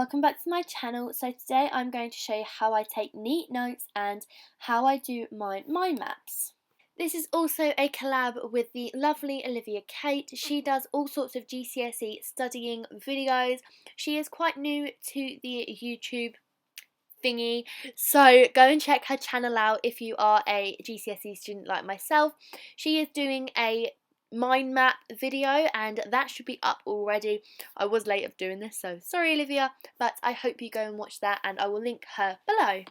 welcome back to my channel. So today I'm going to show you how I take neat notes and how I do my mind maps. This is also a collab with the lovely Olivia Kate. She does all sorts of GCSE studying videos. She is quite new to the YouTube thingy, so go and check her channel out if you are a GCSE student like myself. She is doing a mind map video and that should be up already. I was late of doing this, so sorry Olivia, but I hope you go and watch that and I will link her below.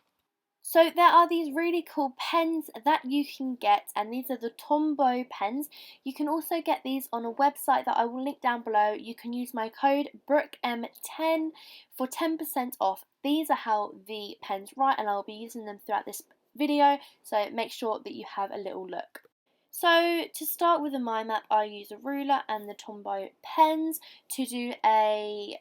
So there are these really cool pens that you can get, and these are the Tombow pens. You can also get these on a website that I will link down below. You can use my code BROOKEM10 for 10% off. These are how the pens write and I'll be using them throughout this video, so make sure that you have a little look. So to start with a mind map, I use a ruler and the Tombow pens to do a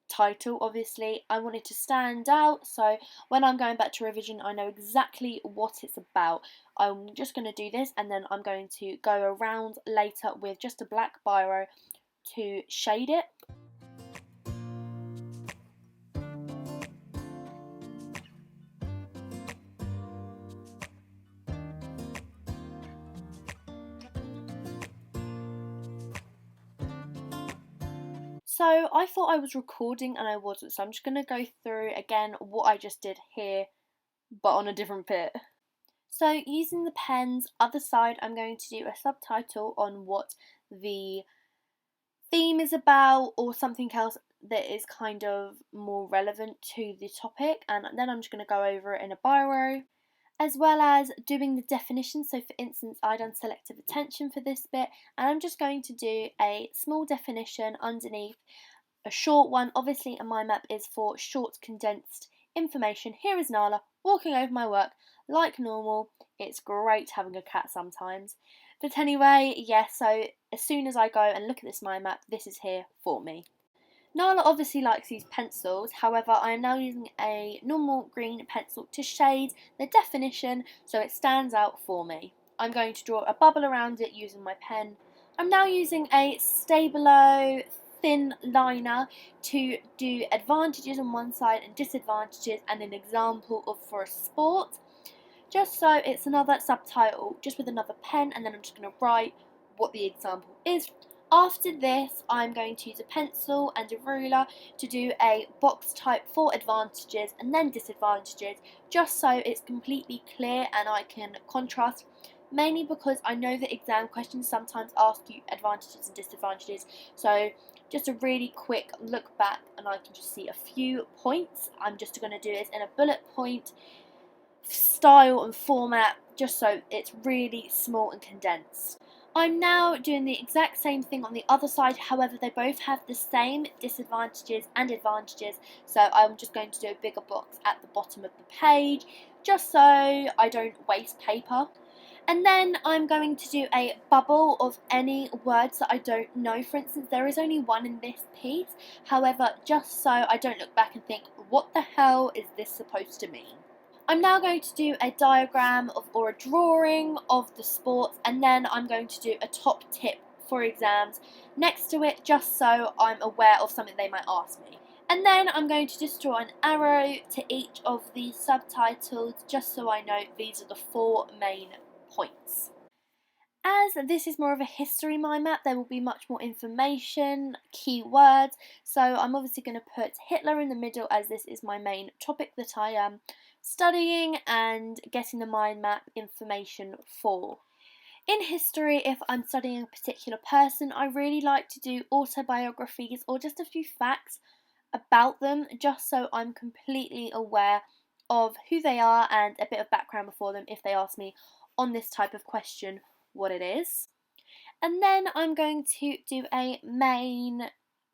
title. Obviously I want it to stand out, so when I'm going back to revision I know exactly what it's about. I'm just going to do this and then I'm going to go around later with just a black biro to shade it. So I thought I was recording and I wasn't, so I'm just going to go through again what I just did here but on a different bit. So using the pens, other side I'm going to do a subtitle on what the theme is about or something else that is kind of more relevant to the topic, and then I'm just going to go over it in a biro, as well as doing the definition. So for instance, I done selective attention for this bit and I'm just going to do a small definition underneath a short one. Obviously a mind map is for short condensed information. Here is Nala walking over my work like normal. It's great having a cat sometimes. But anyway, yes, so as soon as I go and look at this mind map, this is here for me. Nala obviously likes these pencils, however I am now using a normal green pencil to shade the definition so it stands out for me. I'm going to draw a bubble around it using my pen. I'm now using a Stabilo thin liner to do advantages on one side and disadvantages and an example of for a sport. Just so it's another subtitle, just with another pen, and then I'm just going to write what the example is. After this, I'm going to use a pencil and a ruler to do a box type for advantages and then disadvantages, just so it's completely clear and I can contrast, mainly because I know that exam questions sometimes ask you advantages and disadvantages, so just a really quick look back and I can just see a few points. I'm just going to do this in a bullet point style and format, just so it's really small and condensed. I'm now doing the exact same thing on the other side, however they both have the same disadvantages and advantages, so I'm just going to do a bigger box at the bottom of the page just so I don't waste paper. And then I'm going to do a bubble of any words that I don't know. For instance, there is only one in this piece, however just so I don't look back and think, what the hell is this supposed to mean? I'm now going to do a diagram or a drawing of the sports, and then I'm going to do a top tip for exams next to it, just so I'm aware of something they might ask me. And then I'm going to just draw an arrow to each of the subtitles, just so I know these are the 4 main points. As this is more of a history mind map, there will be much more information, keywords, so I'm obviously going to put Hitler in the middle as this is my main topic that I am studying and getting the mind map information for. In history, if I'm studying a particular person, I really like to do autobiographies or just a few facts about them, just so I'm completely aware of who they are and a bit of background before them if they ask me on this type of question what it is. And then I'm going to do a main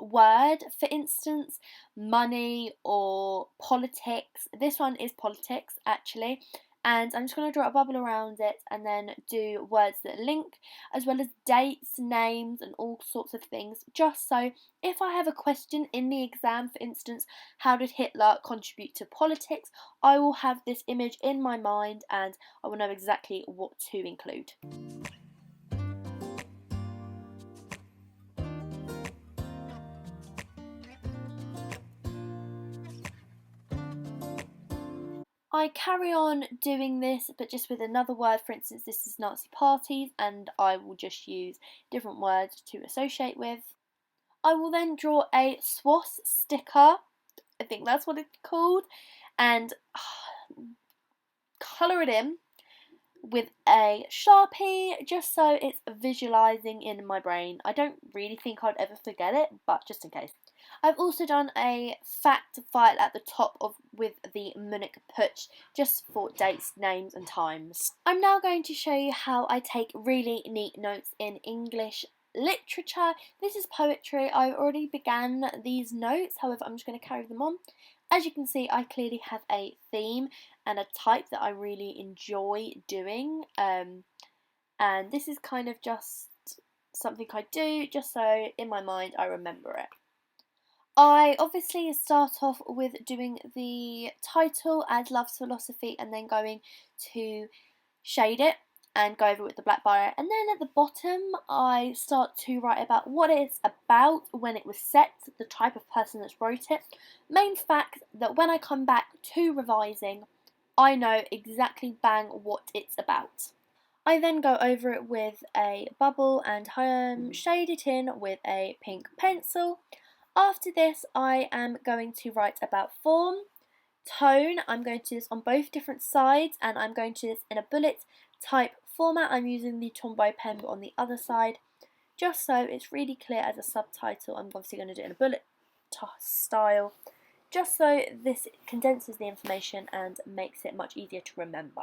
word, for instance money or politics. This one is politics actually, and I'm just going to draw a bubble around it and then do words that link, as well as dates, names and all sorts of things, just so if I have a question in the exam, for instance how did Hitler contribute to politics, I will have this image in my mind and I will know exactly what to include. I carry on doing this, but just with another word. For instance, this is Nazi parties, and I will just use different words to associate with. I will then draw a swastika, I think that's what it's called, and colour it in with a Sharpie, just so it's visualising in my brain. I don't really think I'd ever forget it, but just in case. I've also done a fact file at the top with the Munich Putsch, just for dates, names and times. I'm now going to show you how I take really neat notes in English literature. This is poetry. I already began these notes, however I'm just going to carry them on. As you can see, I clearly have a theme and a type that I really enjoy doing, and this is kind of just something I do just so in my mind I remember it. I obviously start off with doing the title as Love's Philosophy and then going to shade it and go over with the black biro, and then at the bottom I start to write about what it's about, when it was set, the type of person that's wrote it, main fact that when I come back to revising I know exactly bang what it's about. I then go over it with a bubble and shade it in with a pink pencil. After this I am going to write about form, tone. I'm going to do this on both different sides, and I'm going to do this in a bullet type format. I'm using the Tombow pen but on the other side, just so it's really clear as a subtitle. I'm obviously going to do it in a bullet style, just so this condenses the information and makes it much easier to remember.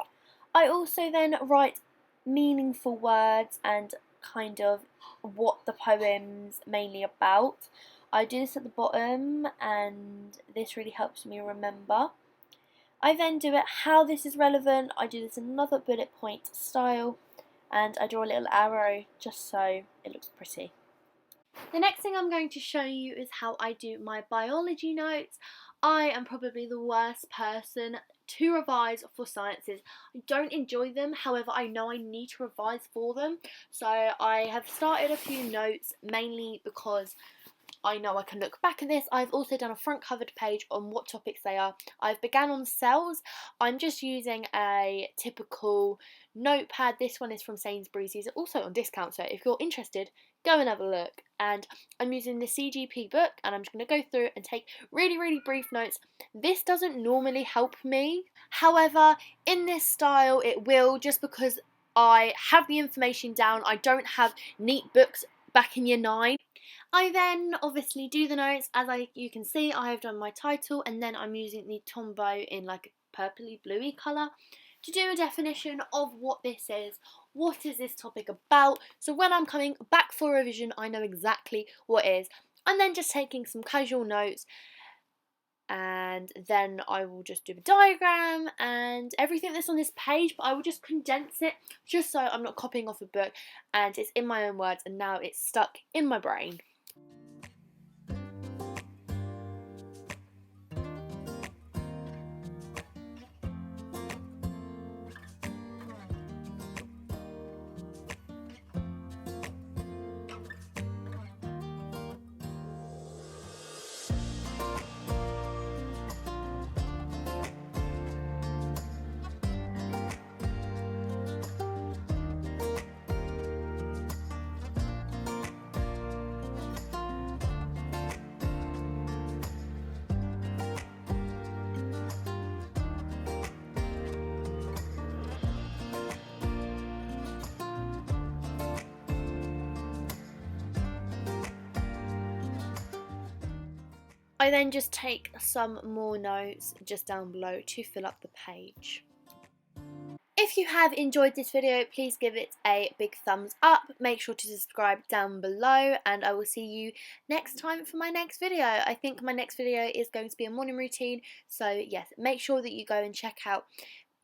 I also then write meaningful words and kind of what the poem's mainly about. I do this at the bottom and this really helps me remember. I then do it how this is relevant. I do this in another bullet point style, and I draw a little arrow just so it looks pretty. The next thing I'm going to show you is how I do my biology notes. I am probably the worst person to revise for sciences. I don't enjoy them, however I know I need to revise for them. So I have started a few notes mainly because I know I can look back at this. I've also done a front covered page on what topics they are. I've began on cells. I'm just using a typical notepad. This one is from Sainsbury's. These are also on discount, so if you're interested, go and have a look. And I'm using the CGP book, and I'm just going to go through and take really brief notes. This doesn't normally help me. However, in this style it will, just because I have the information down. I don't have neat books back in year 9. I then obviously do the notes. As you can see, I have done my title, and then I'm using the Tombow in like a purpley bluey colour to do a definition of what this is. What is this topic about? So when I'm coming back for revision, I know exactly what it is. I'm then just taking some casual notes, and then I will just do a diagram and everything that's on this page, but I will just condense it just so I'm not copying off a book and it's in my own words, and now it's stuck in my brain. I then just take some more notes just down below to fill up the page. If you have enjoyed this video, please give it a big thumbs up. Make sure to subscribe down below, and I will see you next time for my next video. I think my next video is going to be a morning routine, so yes, make sure that you go and check out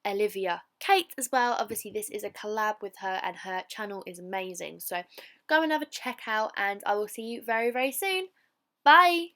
Olivia Kate as well. Obviously this is a collab with her and her channel is amazing, so go and have a check out, and I will see you very soon. Bye!